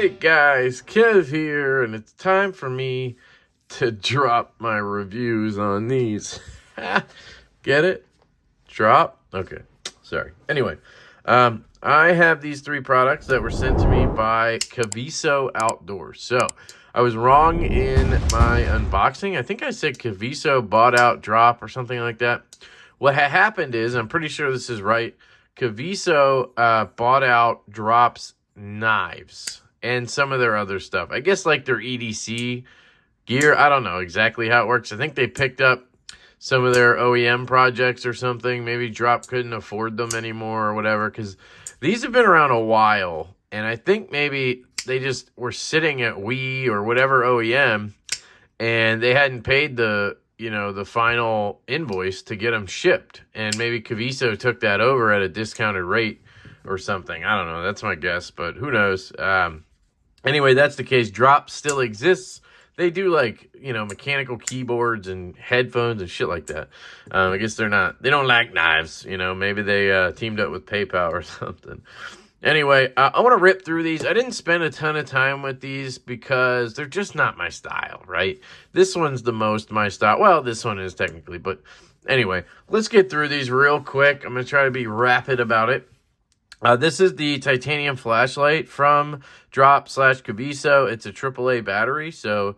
Hey guys, Kev here, and it's time for me to drop my reviews on these. Get it? Drop? Okay, sorry. Anyway, I have these three products that were sent to me by Kaviso Outdoors. So, I was wrong in my unboxing. I think I said Kaviso bought out drop or something like that. What happened is, I'm pretty sure this is right, Kaviso bought out Drop's knives and some of their other stuff. I guess like their EDC gear. I don't know exactly how it works. I think they picked up some of their OEM projects or something. Maybe Drop couldn't afford them anymore or whatever, because these have been around a while. And I think maybe they just were sitting at Wii or whatever OEM, and they hadn't paid the final invoice to get them shipped. And maybe Kaviso took that over at a discounted rate or something. I don't know. That's my guess, but who knows? Anyway, that's the case. Drop still exists. They do like, mechanical keyboards and headphones and shit like that. I guess they don't like knives. Maybe they teamed up with PayPal or something. Anyway, I want to rip through these. I didn't spend a ton of time with these because they're just not my style, right? This one's the most my style. Well, this one is technically, but anyway, let's get through these real quick. I'm going to try to be rapid about it. This is the titanium flashlight from Drop/Kaviso. It's a AAA battery, so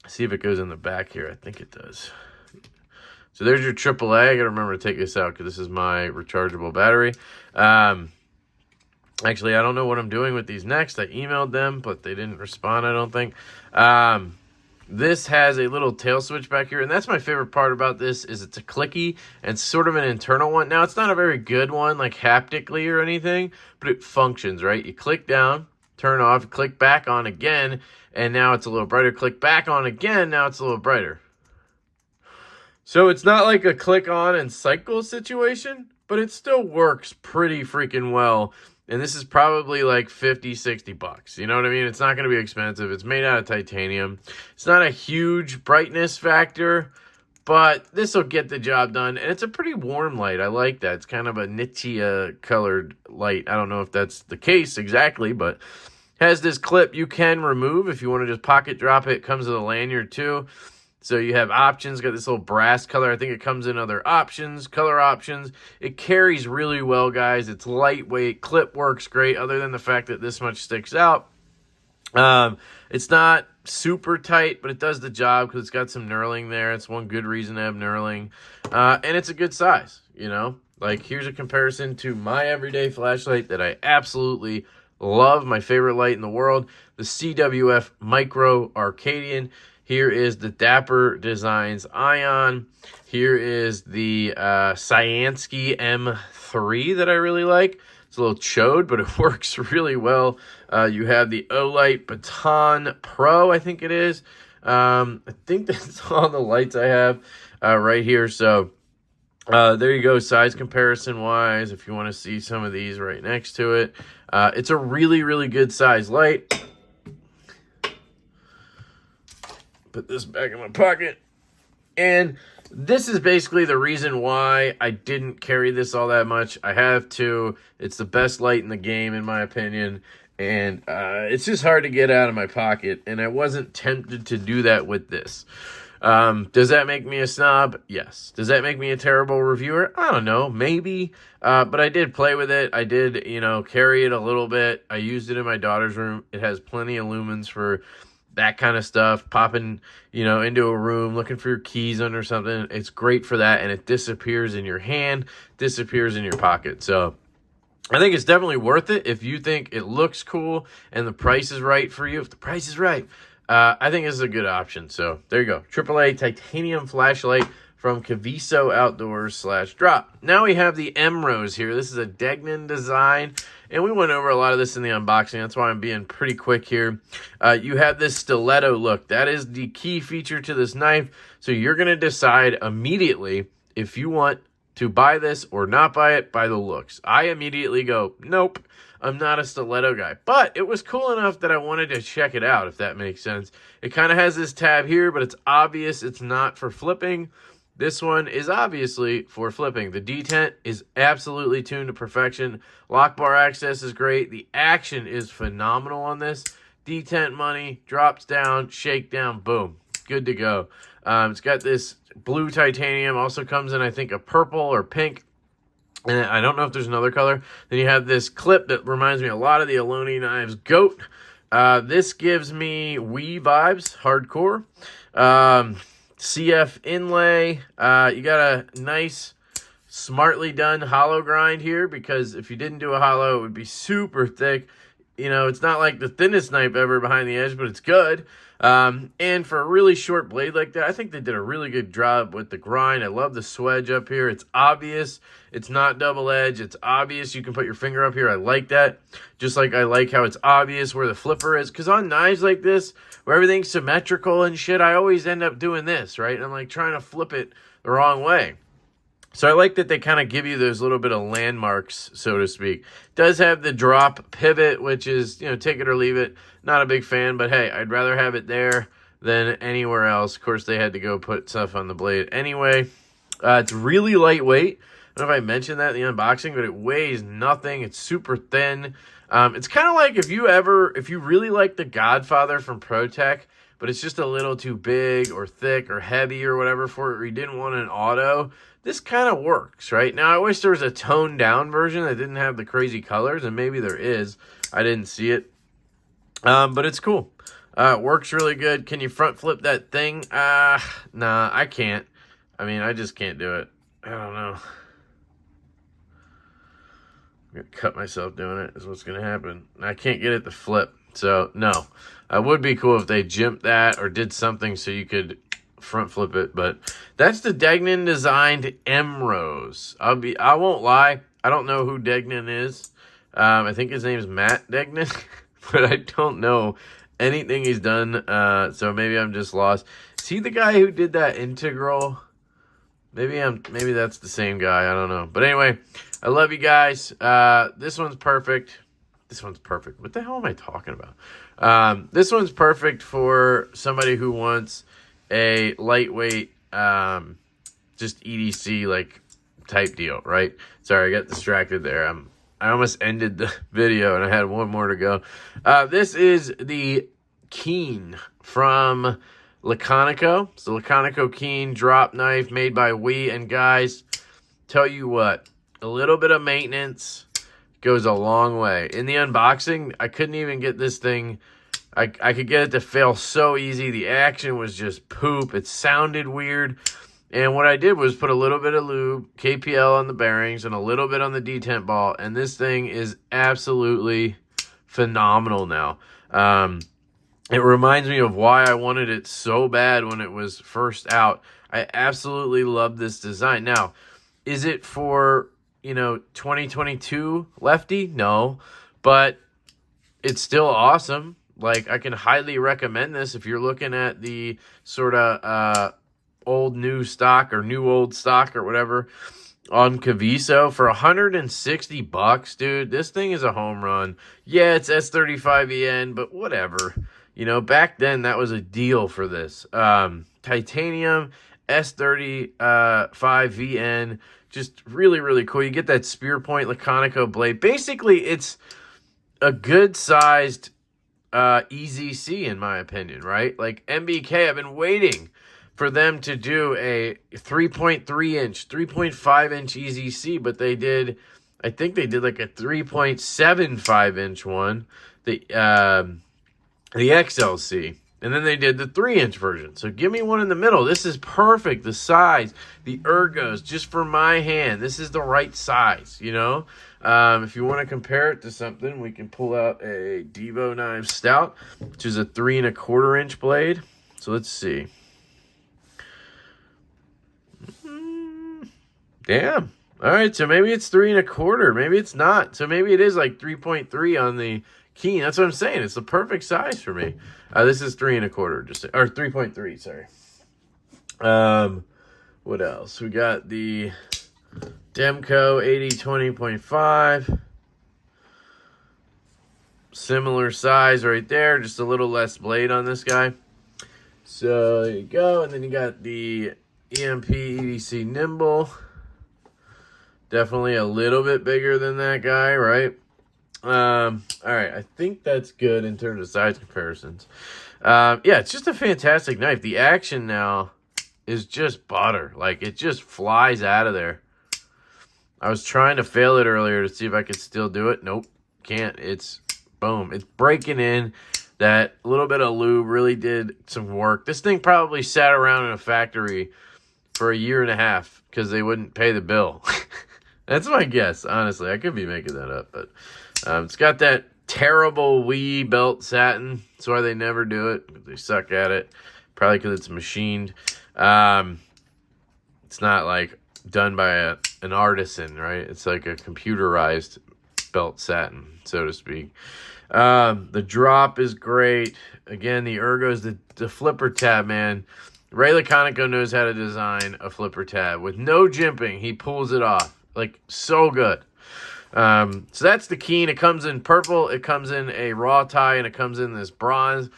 see if it goes in the back here. I think it does. So there's your AAA. I got to remember to take this out because this is my rechargeable battery. Actually, I don't know what I'm doing with these next. I emailed them, but they didn't respond, I don't think. This has a little tail switch back here, and that's my favorite part about this is it's a clicky and sort of an internal one. Now, it's not a very good one, like haptically or anything, but it functions, right? You click down, turn off, click back on again, and now it's a little brighter. Click back on again, now it's a little brighter. So it's not like a click on and cycle situation, but it still works pretty freaking well. And this is probably like 50, 60 bucks. You know what I mean? It's not going to be expensive. It's made out of titanium. It's not a huge brightness factor, but this will get the job done. And it's a pretty warm light. I like that. It's kind of a niche colored light. I don't know if that's the case exactly, but has this clip you can remove if you want to just pocket drop it. It comes with a lanyard too. So you have options, got this little brass color. I think it comes in other options, color options. It carries really well, guys. It's lightweight. Clip works great, other than the fact that this much sticks out. It's not super tight, but it does the job because it's got some knurling there. It's one good reason to have knurling. And it's a good size, Like, here's a comparison to my everyday flashlight that I absolutely love. My favorite light in the world, the CWF Micro Arcadian. Here is the Dapper Designs Ion. Here is the Syansky M3 that I really like. It's a little chode, but it works really well. You have the Olight Baton Pro, I think it is. I think that's all the lights I have right here. So there you go, size comparison-wise, if you want to see some of these right next to it. It's a really, really good size light. Put this back in my pocket. And this is basically the reason why I didn't carry this all that much. I have to. It's the best light in the game, in my opinion. And it's just hard to get out of my pocket. And I wasn't tempted to do that with this. Does that make me a snob? Yes. Does that make me a terrible reviewer? I don't know. Maybe. But I did play with it. I did, carry it a little bit. I used it in my daughter's room. It has plenty of lumens for that kind of stuff, popping, into a room, looking for your keys under something. It's great for that, and it disappears in your hand, disappears in your pocket. So I think it's definitely worth it if you think it looks cool and the price is right for you. If the price is right, I think this is a good option. So there you go. AAA titanium flashlight from Kaviso Outdoors /Drop. Now we have the Emrose here. This is a Degnan design, and we went over a lot of this in the unboxing. That's why I'm being pretty quick here. You have this stiletto look. That is the key feature to this knife. So you're going to decide immediately if you want to buy this or not buy it by the looks. I immediately go, nope, I'm not a stiletto guy. But it was cool enough that I wanted to check it out, if that makes sense. It kind of has this tab here, but it's obvious it's not for flipping. This one is obviously for flipping. The detent is absolutely tuned to perfection. Lock bar access is great. The action is phenomenal on this. Detent money, drops down, shake down, boom. Good to go. It's got this blue titanium. Also comes in, I think, a purple or pink. And I don't know if there's another color. Then you have this clip that reminds me a lot of the Aloni Knives Goat. This gives me Wii vibes, hardcore. CF inlay. You got a nice, smartly done hollow grind here, because if you didn't do a hollow, it would be super thick. You know, it's not like the thinnest knife ever behind the edge, but it's good. And for a really short blade like that, I think they did a really good job with the grind. I love the swedge up here. It's obvious. It's not double edge. It's obvious. You can put your finger up here. I like that. Just like I like how it's obvious where the flipper is. Because on knives like this, where everything's symmetrical and shit, I always end up doing this, right? And I'm like trying to flip it the wrong way. So I like that they kind of give you those little bit of landmarks, so to speak. Does have the drop pivot, which is, you know, take it or leave it. Not a big fan, but hey, I'd rather have it there than anywhere else. Of course, they had to go put stuff on the blade anyway. It's really lightweight. I don't know if I mentioned that in the unboxing, but it weighs nothing. It's super thin. It's kind of like if you really like the Godfather from ProTech, but it's just a little too big or thick or heavy or whatever for it, or you didn't want an auto, this kind of works, right? Now, I wish there was a toned down version that didn't have the crazy colors, and maybe there is. I didn't see it. But it's cool. It works really good. Can you front flip that thing? Nah, I can't. I mean, I just can't do it. I don't know. I'm going to cut myself doing it is what's going to happen. I can't get it to flip. So, no. It would be cool if they jimped that or did something so you could front flip it. But that's the Degnan designed Emrose. I won't lie. I don't know who Degnan is. I think his name is Matt Degnan. But I don't know anything he's done. So maybe I'm just lost. Is he the guy who did that integral? Maybe that's the same guy. I don't know. But anyway, I love you guys. This one's perfect. This one's perfect. What the hell am I talking about? This one's perfect for somebody who wants a lightweight, just EDC like type deal, right? Sorry, I got distracted there. I almost ended the video and I had one more to go. This is the Keen from Laconico. It's the Laconico Keen drop knife made by Wii. And guys, tell you what, a little bit of maintenance goes a long way. In the unboxing, I couldn't even get this thing. I could get it to fail so easy. The action was just poop. It sounded weird. And what I did was put a little bit of lube, KPL on the bearings, and a little bit on the detent ball. And this thing is absolutely phenomenal now. It reminds me of why I wanted it so bad when it was first out. I absolutely love this design. Now, is it for, 2022 lefty? No. But it's still awesome. Like, I can highly recommend this if you're looking at the sort of old new stock or new old stock or whatever on Kaviso for $160, dude. This thing is a home run. Yeah, it's S35EN, but whatever. Back then that was a deal for this. Titanium S35VN, just really, really cool. You get that spear point Laconico blade. Basically, it's a good sized EZC in my opinion, right? Like MBK, I've been waiting for them to do a 3.3 inch, 3.5 inch EZC, but I think they did like a 3.75 inch one, the XLC, and then they did the 3-inch version. So give me one in the middle. This is perfect. The size, the ergos, just for my hand. This is the right size, If you want to compare it to something, we can pull out a Devo Knives Stout, which is a 3 1/4 inch blade. So let's see. Damn. All right, so maybe it's 3 1/4. Maybe it's not. So maybe it is like 3.3 on the Keen. That's what I'm saying. It's the perfect size for me. This is 3 1/4, or 3.3. Sorry. What else? We got the Demco 80-20.5. Similar size right there. Just a little less blade on this guy. So there you go. And then you got the EMP EDC Nimble. Definitely a little bit bigger than that guy, right? All right, I think that's good in terms of size comparisons. Yeah, it's just a fantastic knife. The action now is just butter. Like, it just flies out of there. I was trying to fail it earlier to see if I could still do it. Nope, can't. It's, boom. It's breaking in. That little bit of lube really did some work. This thing probably sat around in a factory for a year and a half because they wouldn't pay the bill. That's my guess, honestly. I could be making that up, but it's got that terrible Wii belt satin. That's why they never do it. They suck at it. Probably because it's machined. It's not like done by an artisan, right? It's like a computerized belt satin, so to speak. The drop is great. Again, the ergos, the flipper tab, man. Ray Laconico knows how to design a flipper tab. With no jimping, he pulls it off. Like, so good. So that's the Keen. It comes in purple, it comes in a raw tie, and it comes in this bronze.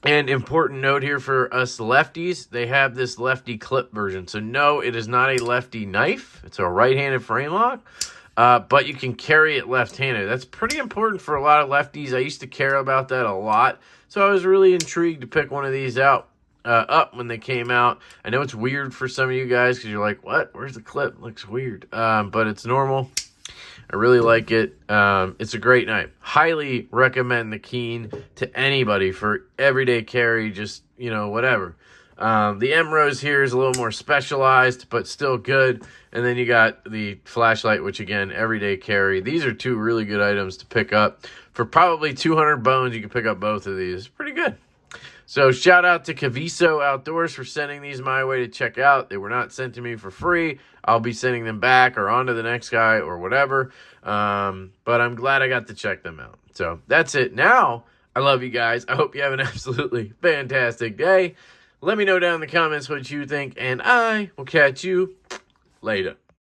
And important note here for us lefties, they have this lefty clip version. So no, it is not a lefty knife. It's a right-handed frame lock. But you can carry it left-handed. That's pretty important for a lot of lefties. I used to care about that a lot. So I was really intrigued to pick one of these out. Up when they came out. I know it's weird for some of you guys because you're like, what? Where's the clip? Looks weird. But it's normal. I really like it. It's a great knife. Highly recommend the Keen to anybody for everyday carry, just, you know, whatever. The Emrose here is a little more specialized, but still good. And then you got the flashlight, which again, everyday carry. These are two really good items to pick up. For probably 200 bones, you can pick up both of these. Pretty good. So shout out to Kaviso Outdoors for sending these my way to check out. They were not sent to me for free. I'll be sending them back or on to the next guy or whatever. But I'm glad I got to check them out. So that's it. Now, I love you guys. I hope you have an absolutely fantastic day. Let me know down in the comments what you think, and I will catch you later.